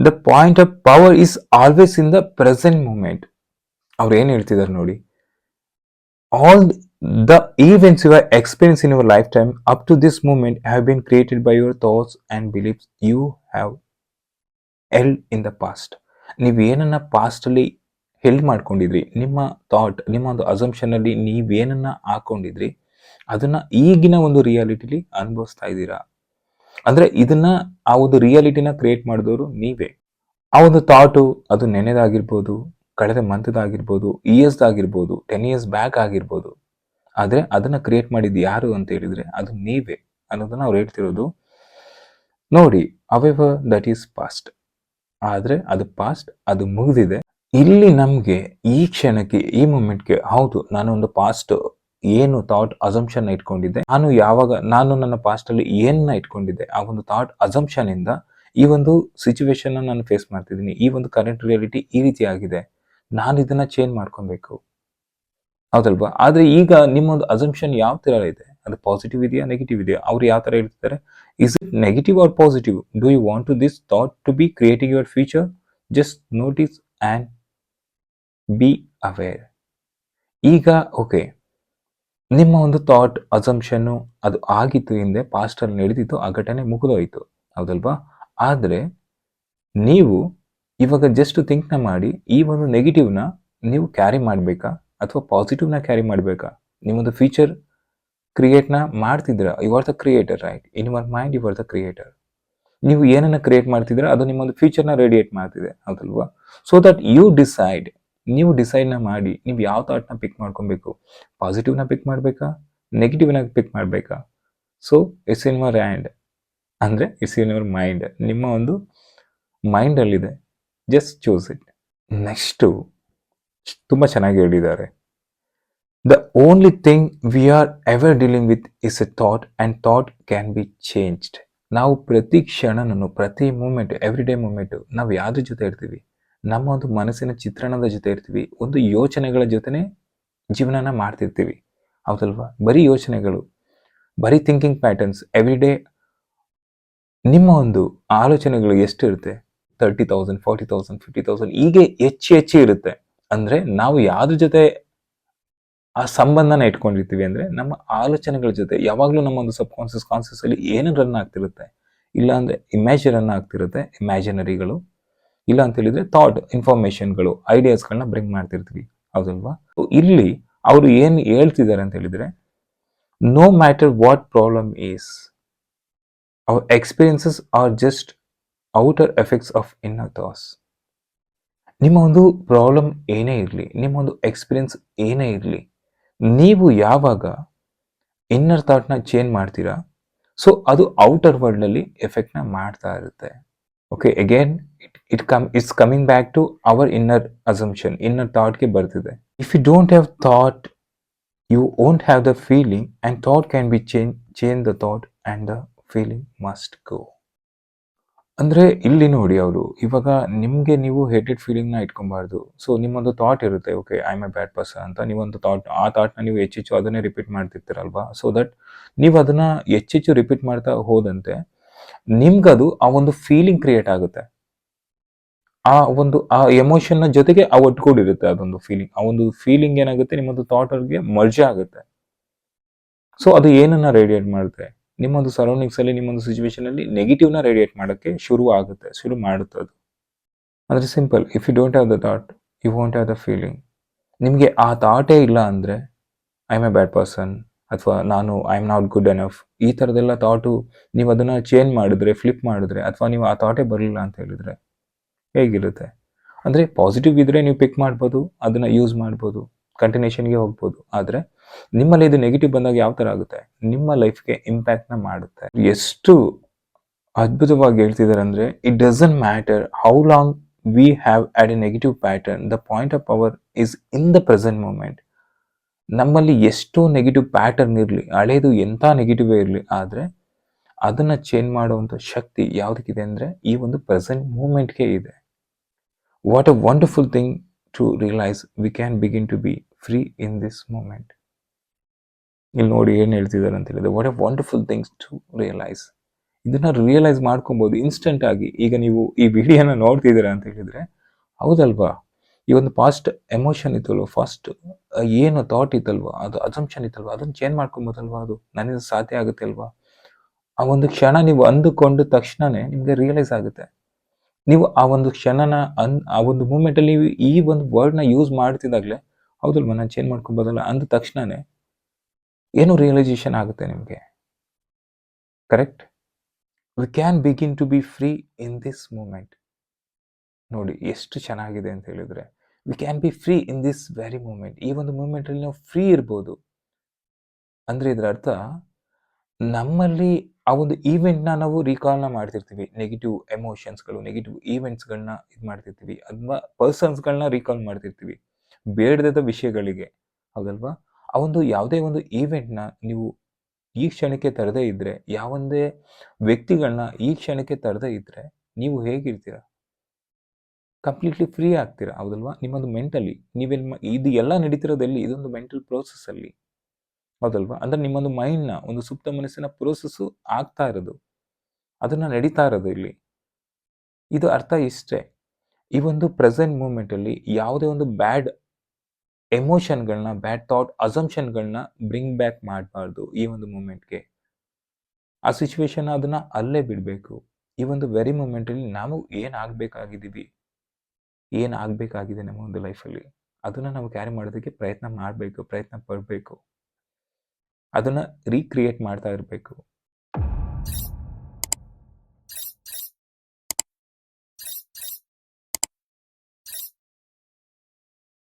The point of power is always in the present moment. ಅವ್ರು ಏನ್ ಹೇಳ್ತಿದ್ದಾರೆ ನೋಡಿ, all the events you have experienced in your lifetime up to this moment have been created by your thoughts and beliefs you have held in the past. ನೀವು ಏನನ್ನ past ಅಲ್ಲಿ held ಮಾಡ್ಕೊಂಡಿದ್ರಿ, ನಿಮ್ಮ thought, ನಿಮ್ಮ ಒಂದು ಅಸಂಪ್ಷನ್ ಅಲ್ಲಿ ನೀವೇನನ್ನ ಹಾಕೊಂಡಿದ್ರಿ, ಅದನ್ನ ಈಗಿನ ಒಂದು ರಿಯಾಲಿಟಿಲಿ ಅನುಭವಿಸ್ತಾ ಇದ್ದೀರಾ. ಅಂದ್ರೆ ಇದನ್ನ, ಆ ಒಂದು ರಿಯಾಲಿಟಿನ ಕ್ರಿಯೇಟ್ ಮಾಡಿದವರು ನೀವೇ. ಆ ಒಂದು ಥಾಟು ಅದು ನೆನೆದಾಗಿರ್ಬೋದು, ಕಳೆದ ಮಂತ್ದಾಗಿರ್ಬೋದು, ಇಯರ್ಸ್ದಾಗಿರ್ಬೋದು, 10 years ಬ್ಯಾಕ್ ಆಗಿರ್ಬೋದು. ಆದರೆ ಅದನ್ನ ಕ್ರಿಯೇಟ್ ಮಾಡಿದ್ದು ಯಾರು ಅಂತ ಹೇಳಿದ್ರೆ ಅದು ನೀವೇ ಅನ್ನೋದನ್ನ ಅವ್ರು ಹೇಳ್ತಿರೋದು. ನೋಡಿ, ಅವೆವರ್ ದಟ್ ಈಸ್ ಪಾಸ್ಟ್. ಆದ್ರೆ ಅದು ಪಾಸ್ಟ್, ಅದು ಮುಗಿದಿದೆ. ಇಲ್ಲಿ ನಮ್ಗೆ ಈ ಕ್ಷಣಕ್ಕೆ, ಈ ಮೂಮೆಂಟ್ಗೆ, ಹೌದು ನಾನು ಒಂದು ಪಾಸ್ಟ್ ಏನು ಥಾಟ್ ಅಸಂಪ್ಷನ್ ಇಟ್ಕೊಂಡಿದ್ದೆ, ನಾನು ನನ್ನ ಪಾಸ್ಟ್ ಅಲ್ಲಿ ಏನನ್ನ ಇಟ್ಕೊಂಡಿದ್ದೆ, ಆ ಒಂದು ಥಾಟ್ ಅಸಂಪ್ಷನ್ ಇಂದ ಈ ಒಂದು ಸಿಚುವೇಶನ್ ನಾನು ಫೇಸ್ ಮಾಡ್ತಿದ್ದೀನಿ, ಈ ಒಂದು ಕರೆಂಟ್ ರಿಯಾಲಿಟಿ ಈ ರೀತಿ ಆಗಿದೆ, ನಾನು ಇದನ್ನ ಚೇಂಜ್ ಮಾಡ್ಕೊಬೇಕು, ಹೌದಲ್ವಾ? ಆದ್ರೆ ಈಗ ನಿಮ್ಮೊಂದು ಅಸಂಪ್ಷನ್ ಯಾವ ತರ ಇದೆ, ಅದು ಪಾಸಿಟಿವ್ ಇದೆಯಾ ನೆಗೆಟಿವ್ ಇದೆಯಾ? ಅವ್ರು ಯಾವ ತರ ಹೇಳ್ತಿದ್ದಾರೆ, is it negative or positive? Do you want to this thought to be creating your future? Just notice and be aware. ಈಗ ಓಕೆ, ನಿಮ್ಮ ಒಂದು ಥಾಟ್ ಅಸಂಪ್ಷನ್ನು ಅದು ಆಗಿತ್ತು ಹಿಂದೆ, ಪಾಸ್ಟ್ ಅಲ್ಲಿ ನಡೆದಿತ್ತು, ಆ ಘಟನೆ ಮುಗಿದೋಯ್ತು, ಹೌದಲ್ವಾ? ಆದ್ರೆ ನೀವು ಇವಾಗ ಜಸ್ಟ್ ಥಿಂಕ್ನ ಮಾಡಿ, ಈ ಒಂದು ನೆಗೆಟಿವ್ನ ನೀವು ಕ್ಯಾರಿ ಮಾಡಬೇಕಾ ಅಥವಾ ಪಾಸಿಟಿವ್ನ ಕ್ಯಾರಿ ಮಾಡಬೇಕಾ? ನಿಮ್ಮೊಂದು ಫ್ಯೂಚರ್ ಕ್ರಿಯೇಟ್ನ ಮಾಡ್ತಿದ್ದೀರಾ, you are the creator, right? In your mind you are the creator. ನೀವು ಏನನ್ನ ಕ್ರಿಯೇಟ್ ಮಾಡ್ತಿದ್ದೀರಾ ಅದು ನಿಮ್ಮೊಂದು ಫ್ಯೂಚರ್ನ ರೇಡಿಯೇಟ್ ಮಾಡ್ತಿದೆ, ಹೌದಲ್ವಾ? ಸೊ ದಟ್ ಯು ಡಿಸೈಡ್, ನೀವು ಡಿಸೈಡ್ನ ಮಾಡಿ, ನೀವು ಯಾವ ಥಾಟ್ನ ಪಿಕ್ ಮಾಡ್ಕೊಬೇಕು, ಪಾಸಿಟಿವ್ನ ಪಿಕ್ ಮಾಡಬೇಕಾ, ನೆಗೆಟಿವ್ನ ಪಿಕ್ ಮಾಡಬೇಕಾ? So it's in your hand, ಅಂದರೆ ಇಟ್ಸ್ ಇನ್ ಯುವರ್ ಮೈಂಡ್, ನಿಮ್ಮ ಒಂದು ಮೈಂಡಲ್ಲಿದೆ. Just choose it. ನೆಕ್ಸ್ಟು ತುಂಬ ಚೆನ್ನಾಗಿ ಹೇಳಿದ್ದಾರೆ. The only thing we are ever dealing with is a thought and thought can be changed. ನಾವು ಪ್ರತಿ ಕ್ಷಣನೂ, ಪ್ರತಿ ಮೂಮೆಂಟ್, ಎವ್ರಿ ಡೇ ಮೂಮೆಂಟು ನಾವು ಯಾವ್ದ್ರ ಜೊತೆ ಇರ್ತೀವಿ? ನಮ್ಮ ಒಂದು ಮನಸ್ಸಿನ ಚಿತ್ರಣದ ಜೊತೆ ಇರ್ತೀವಿ, ಒಂದು ಯೋಚನೆಗಳ ಜೊತೆನೆ ಜೀವನನ ಮಾಡ್ತಿರ್ತೀವಿ, ಹೌದಲ್ವಾ? ಬರೀ ಯೋಚನೆಗಳು, ಬರೀ ಥಿಂಕಿಂಗ್ ಪ್ಯಾಟರ್ನ್ಸ್ ಎವ್ರಿ ಡೇ. ನಿಮ್ಮ ಒಂದು ಆಲೋಚನೆಗಳು ಎಷ್ಟಿರುತ್ತೆ? 30,000, 40,000, 50,000 ಹೀಗೆ ಹೆಚ್ಚು ಇರುತ್ತೆ. ಅಂದ್ರೆ ನಾವು ಯಾವ್ದ್ರ ಜೊತೆ ಆ ಸಂಬಂಧನ ಇಟ್ಕೊಂಡಿರ್ತೀವಿ ಅಂದ್ರೆ ನಮ್ಮ ಆಲೋಚನೆಗಳ ಜೊತೆ. ಯಾವಾಗ್ಲೂ ನಮ್ಮ ಒಂದು ಸಬ್ ಕಾನ್ಸಿಯಸ್ ಅಲ್ಲಿ ಏನು ರನ್ ಆಗ್ತಿರುತ್ತೆ, ಇಲ್ಲ ಅಂದ್ರೆ ಇಮೇಜ್ ರನ್ ಆಗ್ತಿರುತ್ತೆ, ಇಮ್ಯಾಜಿನರಿಗಳು, ಇಲ್ಲ ಅಂತ ಹೇಳಿದ್ರೆ ಥಾಟ್, ಇನ್ಫಾರ್ಮೇಶನ್ಗಳು, ಐಡಿಯಾಸ್ಗಳನ್ನ ಬ್ರಿಂಗ್ ಮಾಡ್ತಿರ್ತೀವಿ, ಹೌದಲ್ವಾ? ಇಲ್ಲಿ ಅವರು ಏನ್ ಹೇಳ್ತಿದ್ದಾರೆ ಅಂತ ಹೇಳಿದ್ರೆ, no matter what problem is, our experiences are just outer effects of inner thoughts. ನಿಮ್ಮ ಒಂದು ಪ್ರಾಬ್ಲಮ್ ಏನೇ ಇರಲಿ, ನಿಮ್ಮ ಒಂದು ಎಕ್ಸ್ಪೀರಿಯನ್ಸ್ ಏನೇ ಇರಲಿ, ನೀವು ಯಾವಾಗ ಇನ್ನರ್ ಥಾಟ್ನ ಚೇಂಜ್ ಮಾಡ್ತೀರಾ, ಸೊ ಅದು ಔಟರ್ ವರ್ಲ್ಡ್ನಲ್ಲಿ ಎಫೆಕ್ಟ್ನ ಮಾಡ್ತಾ ಇರುತ್ತೆ. Okay, again it's coming back to our inner assumption, inner ಥಾಟ್ಗೆ ಬರ್ತಿದೆ. If you don't have thought, you won't have the feeling, and thought can be change the thought and the feeling must go. ಅಂದರೆ ಇಲ್ಲಿ ನೋಡಿ, ಅವರು ಇವಾಗ ನಿಮಗೆ ನೀವು hated ಫೀಲಿಂಗ್ನ ಇಟ್ಕೊಬಾರ್ದು. ಸೊ ನಿಮ್ಮೊಂದು ಥಾಟ್ ಇರುತ್ತೆ, okay I am a bad person ಅಂತ. ನೀವೊಂದು ಥಾಟ್, ಆ ಥಾಟ್ನ ನೀವು ಹೆಚ್ಚೆಚ್ಚು ಅದನ್ನೇ ರಿಪೀಟ್ ಮಾಡ್ತಿರ್ತೀರಲ್ವಾ? ಸೊ ದಟ್ ನೀವು ಅದನ್ನ ಹೆಚ್ಚೆಚ್ಚು ರಿಪೀಟ್ ಮಾಡ್ತಾ ಹೋದಂತೆ ನಿಮ್ಗದು ಆ ಒಂದು ಫೀಲಿಂಗ್ ಕ್ರಿಯೇಟ್ ಆಗುತ್ತೆ. ಆ ಎಮೋಷನ್ನ ಜೊತೆಗೆ ಆ ಒಟ್ಕೊಂಡಿರುತ್ತೆ ಅದೊಂದು ಫೀಲಿಂಗ್. ಆ ಒಂದು ಫೀಲಿಂಗ್ ಏನಾಗುತ್ತೆ, ನಿಮ್ಮೊಂದು ಥಾಟ್ ಅವ್ರಿಗೆ ಮರ್ಜ್ ಆಗುತ್ತೆ. ಸೊ ಅದು ಏನನ್ನ ರೇಡಿಯೇಟ್ ಮಾಡುತ್ತೆ, ನಿಮ್ಮೊಂದು ಸರೌಂಡಿಂಗ್ಸ್ ಅಲ್ಲಿ, ನಿಮ್ಮೊಂದು ಸಿಚುವೇಶನ್ ಅಲ್ಲಿ ನೆಗೆಟಿವ್ನ ರೇಡಿಯೇಟ್ ಮಾಡೋಕ್ಕೆ ಶುರು ಮಾಡುತ್ತೆ ಅದು. ಅಂದರೆ simple, if you don't have the thought, you won't have the feeling. ನಿಮಗೆ ಆ ಥಾಟೇ ಇಲ್ಲ ಅಂದರೆ, I am a bad person, ಅಥವಾ I am not good enough, ಈ ಥರದ್ದೆಲ್ಲ ಥಾಟು ನೀವು ಅದನ್ನು ಚೇಂಜ್ ಮಾಡಿದ್ರೆ, ಫ್ಲಿಪ್ ಮಾಡಿದ್ರೆ, ಅಥವಾ ನೀವು ಆ ಥಾಟೇ ಬರಲಿಲ್ಲ ಅಂತ ಹೇಳಿದ್ರೆ ಹೇಗಿರುತ್ತೆ? ಅಂದರೆ ಪಾಸಿಟಿವ್ ಇದ್ದರೆ ನೀವು ಪಿಕ್ ಮಾಡ್ಬೋದು, ಅದನ್ನು ಯೂಸ್ ಮಾಡ್ಬೋದು, ಕಂಟಿನ್ಯೂಷನ್ಗೆ ಹೋಗ್ಬೋದು. ಆದರೆ ನಿಮ್ಮಲ್ಲಿ ಇದು ನೆಗೆಟಿವ್ ಬಂದಾಗ ಯಾವ ಥರ ಆಗುತ್ತೆ, ನಿಮ್ಮ ಲೈಫ್ಗೆ ಇಂಪ್ಯಾಕ್ಟ್ನ ಮಾಡುತ್ತೆ. ಎಷ್ಟು ಅದ್ಭುತವಾಗಿ ಹೇಳ್ತಿದ್ದಾರೆ ಅಂದರೆ, it doesn't matter how long we have had a negative pattern, the point of power is in the present moment. ನಮ್ಮಲ್ಲಿ ಎಷ್ಟೋ ನೆಗೆಟಿವ್ ಪ್ಯಾಟರ್ನ್ ಇರಲಿ, ಹಳೇದು ಎಂಥ ನೆಗೆಟಿವ್ ಇರಲಿ, ಆದರೆ ಅದನ್ನು ಚೇಂಜ್ ಮಾಡುವಂಥ ಶಕ್ತಿ ಯಾವುದಕ್ಕಿದೆ ಅಂದರೆ ಈ ಒಂದು ಪ್ರೆಸೆಂಟ್ ಮೂಮೆಂಟ್ಗೆ ಇದೆ. What a wonderful thing to realise, we can begin to be free in this moment. ಇಲ್ಲಿ ನೋಡಿ ಏನು ಹೇಳ್ತಿದ್ದಾರೆ ಅಂತ ಹೇಳಿದ್ರೆ, what a wonderful things to realise. ಇದನ್ನ ರಿಯಲೈಸ್ ಮಾಡ್ಕೊಬೋದು ಇನ್ಸ್ಟೆಂಟ್ ಆಗಿ. ಈಗ ನೀವು ಈ ವಿಡಿಯೋನ ನೋಡ್ತಿದ್ದೀರಾ ಅಂತ ಹೇಳಿದ್ರೆ, ಹೌದಲ್ವಾ? ಈ ಒಂದು ಪಾಸ್ಟ್ ಎಮೋಷನ್ ಇತ್ತಲ್ವ, ಫಸ್ಟ್ ಏನು ಥಾಟ್ ಇತ್ತಲ್ವ, ಅದು ಅಸಂಪ್ಷನ್ ಇತ್ತಲ್ವ, ಅದನ್ನ ಚೇಂಜ್ ಮಾಡ್ಕೊಬೋದಲ್ವಾ? ಅದು ನನ್ನಿಂದ ಸಾಧ್ಯ ಆಗುತ್ತೆ ಅಲ್ವಾ? ಆ ಒಂದು ಕ್ಷಣ ನೀವು ಅಂದುಕೊಂಡ ತಕ್ಷಣನೇ ನಿಮ್ಗೆ ರಿಯಲೈಸ್ ಆಗುತ್ತೆ. ನೀವು ಆ ಒಂದು ಕ್ಷಣನ ಆ ಒಂದು ಮೂಮೆಂಟ್ ಅಲ್ಲಿ ಈ ಒಂದು ವರ್ಡ್ನ ಯೂಸ್ ಮಾಡ್ತಿದ್ದಾಗಲೇ, ಹೌದಲ್ವಾ ನಾನು ಚೇಂಜ್ ಮಾಡ್ಕೊಬೋದಲ್ಲ ಅಂದ ತಕ್ಷಣನೇ ಏನು ರಿಯಲೈಸೇಷನ್ ಆಗುತ್ತೆ ನಿಮಗೆ. Correct? We can begin to be free in this moment. ನೋಡಿ ಎಷ್ಟು ಚೆನ್ನಾಗಿದೆ ಅಂತ ಹೇಳಿದ್ರೆ, we can be free in this very moment. ಈ ಒಂದು ಮೂಮೆಂಟ್ ಅಲ್ಲಿ ನಾವು ಫ್ರೀ ಇರ್ಬೋದು. ಅಂದ್ರೆ ಇದರ ಅರ್ಥ, ನಮ್ಮಲ್ಲಿ ಆ ಒಂದು ಈವೆಂಟ್ನ ನಾವು ರೀಕಾಲ್ನ ಮಾಡ್ತಿರ್ತೀವಿ. ನೆಗೆಟಿವ್ ಎಮೋಷನ್ಸ್ಗಳು, ನೆಗೆಟಿವ್ ಈವೆಂಟ್ಸ್ಗಳನ್ನ ಇದು ಮಾಡ್ತಿರ್ತೀವಿ, ಅಥವಾ ಪರ್ಸನ್ಸ್ಗಳನ್ನ ರೀಕಾಲ್ ಮಾಡ್ತಿರ್ತೀವಿ ಬೇಡದ ವಿಷಯಗಳಿಗೆ, ಹೌದಲ್ವಾ? ಆ ಒಂದು ಯಾವುದೇ ಒಂದು ಈವೆಂಟ್ನ ನೀವು ಈ ಕ್ಷಣಕ್ಕೆ ತರದೇ ಇದ್ರೆ, ಯಾವೊಂದೇ ವ್ಯಕ್ತಿಗಳನ್ನ ಈ ಕ್ಷಣಕ್ಕೆ ತರದೇ ಇದ್ರೆ, ನೀವು ಹೇಗಿರ್ತೀರಾ? ಕಂಪ್ಲೀಟ್ಲಿ ಫ್ರೀ ಆಗ್ತೀರಾ, ಹೌದಲ್ವಾ? ನಿಮ್ಮದು ಮೆಂಟಲಿ ಇದು ಎಲ್ಲ ನಡೀತಿರೋದಲ್ಲಿ ಇದೊಂದು ಮೆಂಟಲ್ ಪ್ರೋಸೆಸ್ ಅಲ್ಲಿ, ಹೌದಲ್ವಾ? ಅಂದ್ರೆ ನಿಮ್ಮೊಂದು ಮೈಂಡ್ನ ಒಂದು ಸುಪ್ತ ಮನಸ್ಸಿನ ಪ್ರೋಸೆಸ್ ಆಗ್ತಾ ಇರೋದು, ಅದನ್ನ ನಡೀತಾ ಇರೋದು ಇಲ್ಲಿ. ಇದು ಅರ್ಥ ಇಷ್ಟೇ. ಈ ಒಂದು ಪ್ರೆಸೆಂಟ್ ಮೂಮೆಂಟ್ ಅಲ್ಲಿ ಯಾವುದೇ ಒಂದು ಬ್ಯಾಡ್ ಎಮೋಷನ್ಗಳನ್ನ, ಬ್ಯಾಡ್ ಥಾಟ್, ಅಸಂಪ್ಷನ್ಗಳನ್ನ ಬ್ರಿಂಗ್ ಬ್ಯಾಕ್ ಮಾಡಬಾರ್ದು ಈ ಒಂದು ಮೂಮೆಂಟ್ಗೆ. ಆ ಸಿಚುವೇಶನ್ ಅದನ್ನ ಅಲ್ಲೇ ಬಿಡಬೇಕು. ಈ ಒಂದು ವೆರಿ ಮೂಮೆಂಟ್ ಅಲ್ಲಿ ನಾವು ಏನಾಗಬೇಕಾಗಿದ್ದೀವಿ, ಏನಾಗಬೇಕಾಗಿದೆ ನಮ್ಮ ಒಂದು ಲೈಫಲ್ಲಿ, ಅದನ್ನ ನಾವು ಕ್ಯಾರಿ ಮಾಡೋದಕ್ಕೆ ಪ್ರಯತ್ನ ಮಾಡಬೇಕು, ಪ್ರಯತ್ನ ಪಡಬೇಕು, ಅದನ್ನ ರೀಕ್ರಿಯೇಟ್ ಮಾಡ್ತಾ ಇರಬೇಕು.